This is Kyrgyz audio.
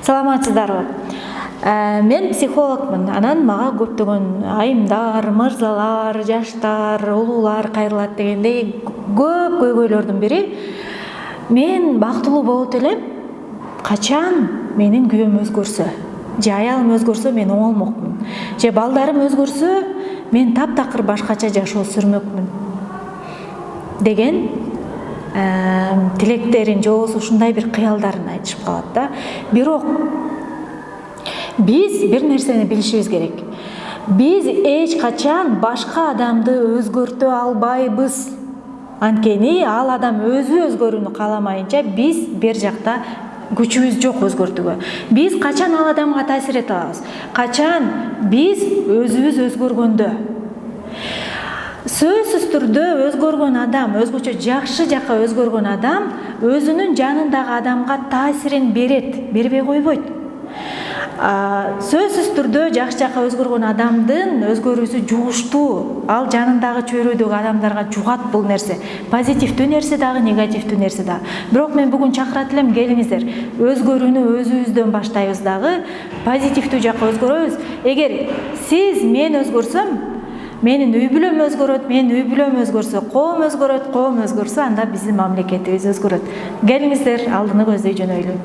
Саламатсыздарбы? Мен психологмун. Анан мага көптөгөн айымдар, мырзалар, жаштар, улуулар кайрылат дегендей көп көйгөйлөрдүн бири мен бактылуу болот элем, качан менин күйөөм өзгөрсө, же аялым өзгөрсө мен оңолмокмун, же балдарым өзгөрсө мен таптакыр башкача жашоо сүрмөкмүн деген тилектерин же болбосо ушундай бир кыялдарын айтышып калат да. Бирок биз бир нерсени билишибиз керек. Биз эч качан башка адамды өзгөртө албайбыз. Анткени ал адам өзү өзгөрүүнү кааламайынча биз бер жакта күчүбүз жок өзгөртүүгө. Биз качан ал адамга таасир эте алабыз? Качан биз өзүбүз өзгөргөндө. Сөзсүз түрдө өзгөргөн адам, өзгөчө жакшы жакка өзгөргөн адам өзүнүн жанындагы адамга таасирин бербей койбойт. Сөзсүз түрдө жакшы жакка өзгөргөн адамдын өзгөрүүсү жугуштуу. Ал жанындагы чөйрөдөгү адамдарга жугат бул нерсе. Позитивдүү нерсе дагы, негативдүү нерсе дагы. Бирок мен бүгүн чакырат элем, келиңиздер, өзгөрүүнү өзүбүздөн баштайбыз дагы, позитивдүү жакка өзгөрөбүз. Эгер сиз мен өзгөрсөм, менин үй бүлөм өзгөрөт, менин үй бүлөм өзгөрсө, коом өзгөрөт, коом өзгөрсө, анда биздин мамлекетибиз өзгөрөт. Келиңиздер, алдыны көздөй жөнөйлү.